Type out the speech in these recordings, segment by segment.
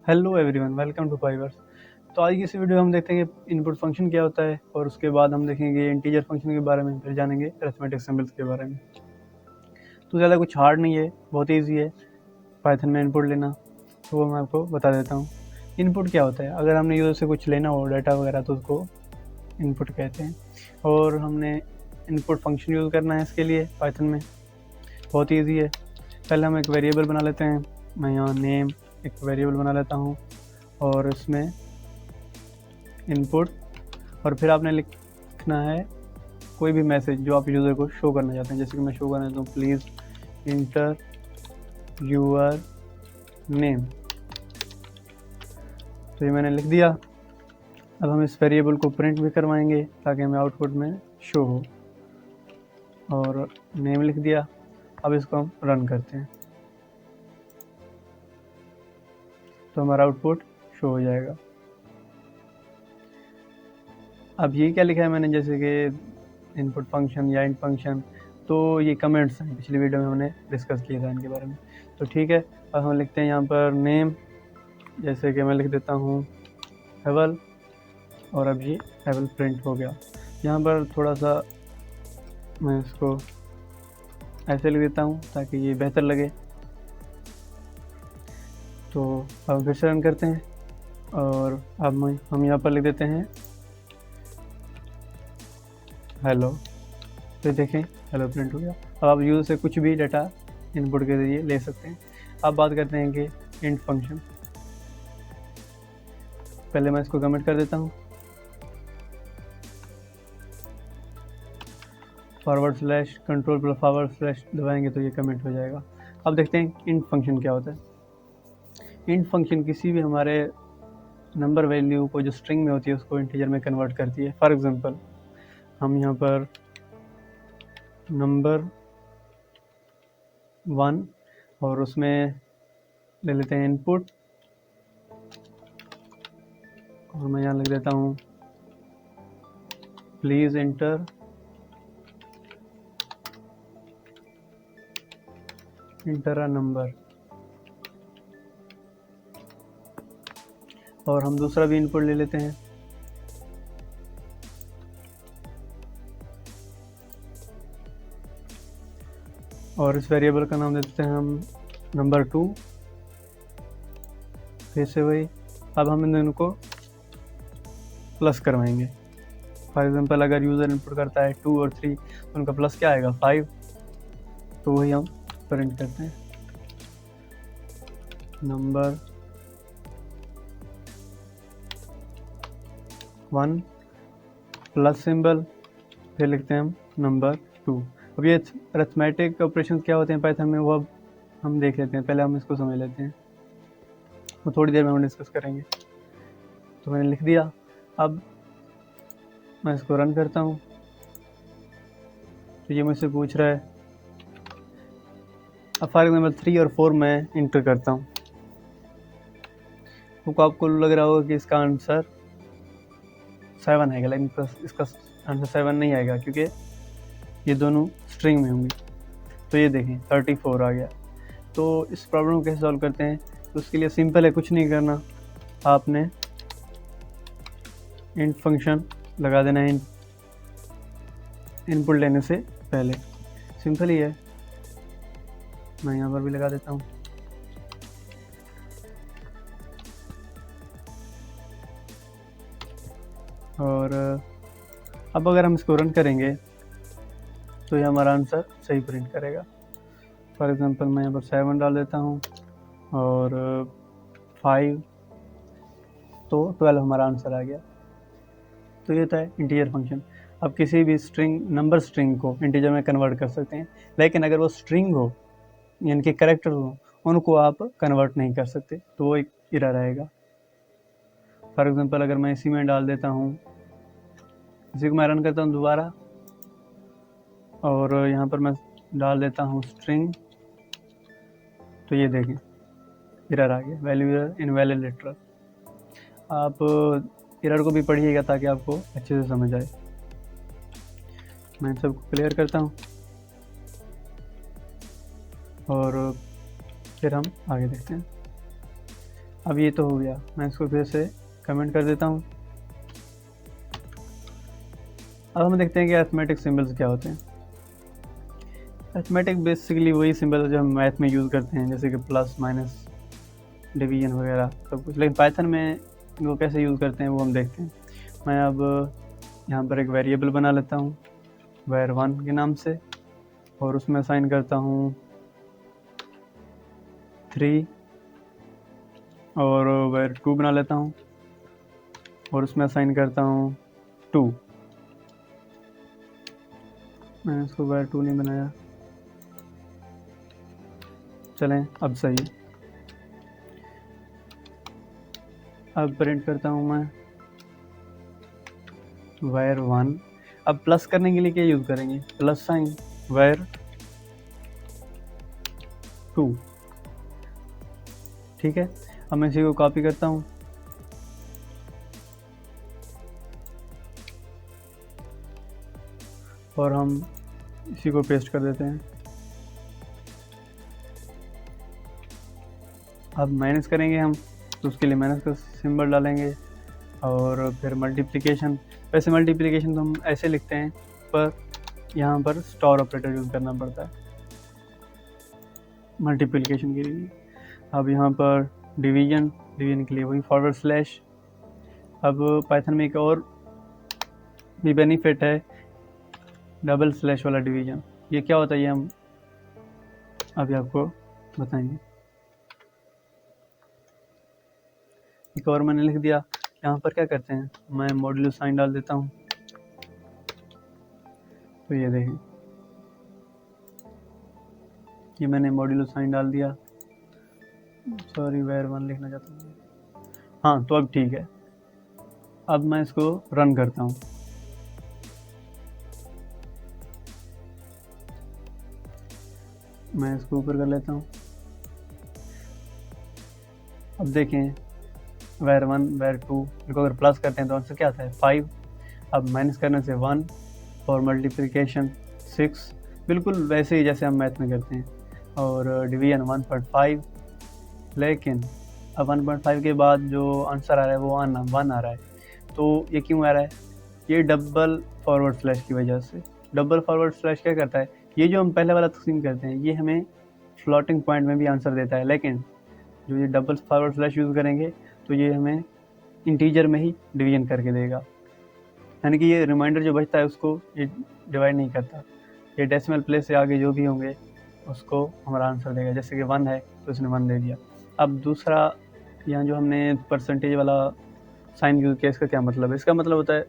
Hello everyone, welcome to Fivers. तो आज की इस वीडियो में हम देखेंगे इनपुट फंक्शन क्या होता है और उसके बाद हम देखेंगे इंटीजर फंक्शन के बारे में, फिर जानेंगे अरिथमेटिक सिंबल्स के बारे में। तो ज़्यादा कुछ हार्ड नहीं है, बहुत ईजी है पाइथन में इनपुट लेना। तो वो मैं आपको बता देता हूँ। इनपुट क्या होता है? अगर हमने यूज़र से कुछ लेना हो, डाटा वगैरह, तो उसको इनपुट कहते हैं। और हमने इनपुट फंक्शन यूज़ करना है इसके लिए पाइथन में, बहुत ईजी है। पहले हम एक वेरिएबल बना लेते हैं। मैं यहाँ नेम एक वेरिएबल बना लेता हूँ और इसमें इनपुट, और फिर आपने लिखना है कोई भी मैसेज जो आप यूज़र को शो करना चाहते हैं। जैसे कि मैं शो करना चाहता हूँ प्लीज़ इंटर यूर नेम। तो ये मैंने लिख दिया। अब हम इस वेरिएबल को प्रिंट भी करवाएंगे ताकि हमें आउटपुट में शो हो। और नेम लिख दिया। अब इसको हम रन करते हैं तो हमारा आउटपुट शो हो जाएगा। अब ये क्या लिखा है मैंने, जैसे कि इनपुट फंक्शन या इंट फंक्शन, तो ये कमेंट्स हैं, पिछली वीडियो में हमने डिस्कस किया था इनके बारे में। तो ठीक है, अब हम लिखते हैं यहाँ पर नेम, जैसे कि मैं लिख देता हूँ हेवल, और अब ये हेवल प्रिंट हो गया। यहाँ पर थोड़ा सा मैं इसको ऐसे लिख देता हूँ ताकि ये बेहतर लगे। तो अब फिर से रन करते हैं और अब हम यहाँ पर लिख देते हैं हेलो। तो देखें हेलो प्रिंट हो गया। अब आप यूज़र से कुछ भी डाटा इनपुट के ज़रिए ले सकते हैं। अब बात करते हैं कि इंट फंक्शन। पहले मैं इसको कमेंट कर देता हूँ, // कंट्रोल +/ दबाएंगे तो ये कमेंट हो जाएगा। अब देखते हैं इंट फंक्शन क्या होता है। इंट फंक्शन किसी भी हमारे नंबर वैल्यू को जो स्ट्रिंग में होती है उसको इंटीजर में कन्वर्ट करती है। फॉर एग्जांपल हम यहाँ पर नंबर 1 और उसमें ले लेते हैं इनपुट, और मैं यहाँ लिख देता हूँ प्लीज़ इंटर अ नंबर। और हम दूसरा भी इनपुट ले लेते हैं, और इस वेरिएबल का नाम देते हैं हम नंबर 2। फिर से वही, अब हम इन दोनों को प्लस करवाएंगे। फॉर एग्जांपल अगर यूज़र इनपुट करता है 2 और 3 तो उनका प्लस क्या आएगा 5। तो वही हम प्रिंट करते हैं नंबर 1 प्लस सिंबल, फिर लिखते हैं हम नंबर 2। अब ये अरिथमेटिक ऑपरेशन क्या होते हैं पाइथन में, वो अब हम देख लेते हैं। पहले हम इसको समझ लेते हैं, वो थोड़ी देर में हम डिस्कस करेंगे। तो मैंने लिख दिया। अब मैं इसको रन करता हूँ तो ये मुझसे पूछ रहा है। अब फॉर एग्जाम्पल 3 और 4 मैं इंटर करता हूँ, तो आपको लग रहा होगा कि इसका आंसर 7 आएगा, लेकिन इसका आंसर 7 नहीं आएगा क्योंकि ये दोनों स्ट्रिंग में होंगे। तो ये देखें 34 आ गया। तो इस प्रॉब्लम को कैसे सॉल्व करते हैं? तो उसके लिए सिंपल है, कुछ नहीं करना, आपने इंट फंक्शन लगा देना है इनपुट लेने से पहले। सिंपल ही है, मैं यहाँ पर भी लगा देता हूँ। और अब अगर हम इसको रन करेंगे तो ये हमारा आंसर सही प्रिंट करेगा। फॉर एग्जांपल मैं यहाँ पर 7 डाल देता हूँ और 5, तो 12 हमारा आंसर आ गया। तो ये था इंटीजर फंक्शन। अब किसी भी नंबर स्ट्रिंग को इंटीजर में कन्वर्ट कर सकते हैं, लेकिन अगर वो स्ट्रिंग हो यानी कि कैरेक्टर हो, उनको आप कन्वर्ट नहीं कर सकते, तो वो एक एरर आएगा। फॉर एग्जांपल अगर मैं इसी में डाल देता हूँ, इसी को मैं रन करता हूँ दोबारा, और यहाँ पर मैं डाल देता हूँ स्ट्रिंग, तो ये देखें एरर आ गया, वैल्यू एरर इनवैलिड लिटरल। आप एरर को भी पढ़िएगा ताकि आपको अच्छे से समझ आए। मैं सबको क्लियर करता हूँ और फिर हम आगे देखते हैं। अब ये तो हो गया, मैं इसको फिर से कमेंट कर देता हूँ। अब हम देखते हैं कि अरिथमेटिक सिंबल्स क्या होते हैं। अरिथमेटिक बेसिकली वही सिंबल जो हम मैथ में यूज़ करते हैं, जैसे कि प्लस माइनस डिवीजन वगैरह सब कुछ, लेकिन पाइथन में वो कैसे यूज़ करते हैं वो हम देखते हैं। मैं अब यहाँ पर एक वेरिएबल बना लेता हूँ var1 के नाम से, और उसमें असाइन करता हूँ 3, और var2 बना लेता हूँ और उसमें असाइन करता हूँ 2। मैंने इसको var2 नहीं बनाया, चलें अब सही। अब प्रिंट करता हूँ मैं var1। अब प्लस करने के लिए क्या यूज़ करेंगे, प्लस साइन var2, ठीक है। अब मैं इसी को कॉपी करता हूँ और हम इसी को पेस्ट कर देते हैं। अब माइनस करेंगे हम, तो उसके लिए माइनस का सिंबल डालेंगे, और फिर मल्टीप्लिकेशन। वैसे मल्टीप्लिकेशन तो हम ऐसे लिखते हैं, पर यहाँ पर स्टार ऑपरेटर यूज़ करना पड़ता है मल्टीप्लिकेशन के लिए। अब यहाँ पर डिवीजन के लिए वही फॉरवर्ड स्लैश। अब पाइथन में एक और भी बेनिफिट है, डबल स्लैश वाला डिवीजन। ये क्या होता है ये हम अभी आपको बताएंगे। एक और मैंने लिख दिया। यहाँ पर क्या करते हैं, मैं मॉड्यूलो साइन डाल देता हूँ, तो ये देखें, ये मैंने मॉड्यूलो साइन डाल दिया। सॉरी, var1 लिखना चाहता हूँ। हाँ, तो अब ठीक है। अब मैं इसको रन करता हूँ। मैं इसको ऊपर कर लेता हूँ। अब देखें, var1 var2 इनको अगर प्लस करते हैं तो आंसर क्या आता है 5। अब माइनस करने से 1 और मल्टीप्लिकेशन 6, बिल्कुल वैसे ही जैसे हम मैथ में करते हैं। और डिवीजन 1.5, लेकिन अब 1.5 के बाद जो आंसर आ रहा है वो 1 आ रहा है। तो ये क्यों आ रहा है, ये डबल फॉरवर्ड स्लैश की वजह से। डबल फॉरवर्ड स्लैश क्या करता है, ये जो हम पहले वाला तकसीम करते हैं ये हमें फ्लोटिंग पॉइंट में भी आंसर देता है, लेकिन जो ये डबल फॉरवर्ड स्लैश यूज़ करेंगे तो ये हमें इंटीजर में ही डिवीजन करके देगा। यानी कि ये रिमाइंडर जो बचता है उसको ये डिवाइड नहीं करता, ये डेसिमल प्लेस से आगे जो भी होंगे उसको हमारा आंसर देगा। जैसे कि 1 है तो इसने 1 दे दिया। अब दूसरा, यहाँ जो हमने परसेंटेज वाला साइन यूज़ किया, इसका क्या मतलब है, इसका मतलब होता है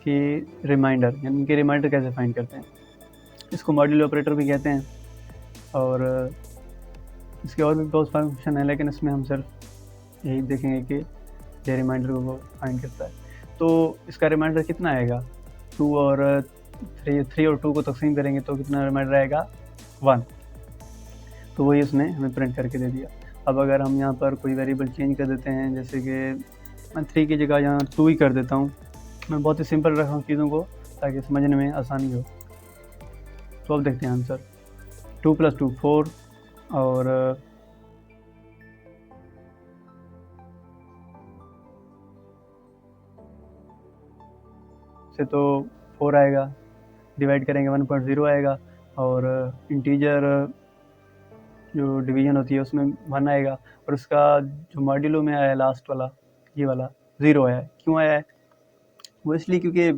कि रिमाइंडर, यानी कि रिमाइंडर कैसे फाइंड करते हैं। इसको मॉड्यूलो ऑपरेटर भी कहते हैं, और इसके और भी बहुत फंक्शन है, लेकिन इसमें हम सिर्फ यही देखेंगे कि ये रिमाइंडर को फाइंड करता है। तो इसका रिमाइंडर कितना आएगा, 2 और 3 और 2 को तकसीम करेंगे तो कितना रिमाइंडर आएगा 1। तो वही उसने हमें प्रिंट करके दे दिया। अब अगर हम यहाँ पर कोई वेरिएबल चेंज कर देते हैं, जैसे कि मैं 3 की जगह यहाँ 2 ही कर देता हूँ। मैं बहुत ही सिंपल रखा हूँ चीज़ों को ताकि समझने में आसानी हो। तो अब देखते हैं आंसर, 2 + 2 4, और से तो 4 आएगा, डिवाइड करेंगे 1.0 आएगा, और इंटीजर जो डिवीजन होती है उसमें 1 आएगा, और उसका जो मॉड्यूलो में आया लास्ट वाला, ये वाला 0 आया है। क्यों आया है, वो इसलिए क्योंकि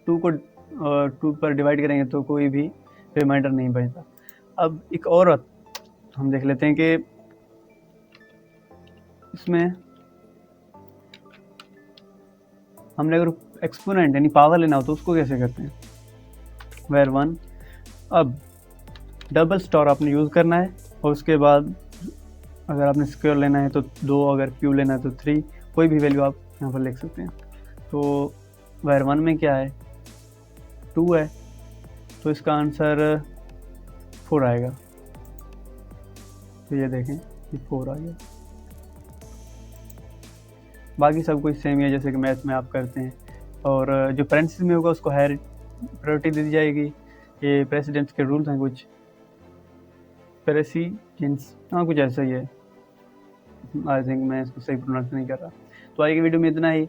2 को 2 पर डिवाइड करेंगे तो कोई भी रिमाइंडर नहीं बचता। अब एक और हम देख लेते हैं कि इसमें हमने अगर एक्सपोनेंट यानी पावर लेना हो तो उसको कैसे करते हैं, var1। अब डबल स्टार आपने यूज़ करना है, और उसके बाद अगर आपने स्क्वायर लेना है तो 2, अगर क्यूब लेना है तो 3, कोई भी वैल्यू आप यहाँ पर लिख सकते हैं। तो var1 में क्या है, 2 है, तो इसका आंसर 4 आएगा। तो ये देखें, ये 4 आ गया। बाकी सब कुछ सेम है जैसे कि मैथ में आप करते हैं, और जो पेरेंथेसिस में होगा उसको हायर प्रायोरिटी दी जाएगी। ये प्रेसिडेंट्स के रूल्स हैं कुछ, प्रेसिडेंट्स, हाँ कुछ ऐसा ही है। आई थिंक मैं इसको सही प्रोनाउंस नहीं कर रहा। तो आज की वीडियो में इतना ही।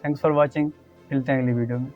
थैंक्स फॉर वॉचिंग, मिलते हैं अगली वीडियो में।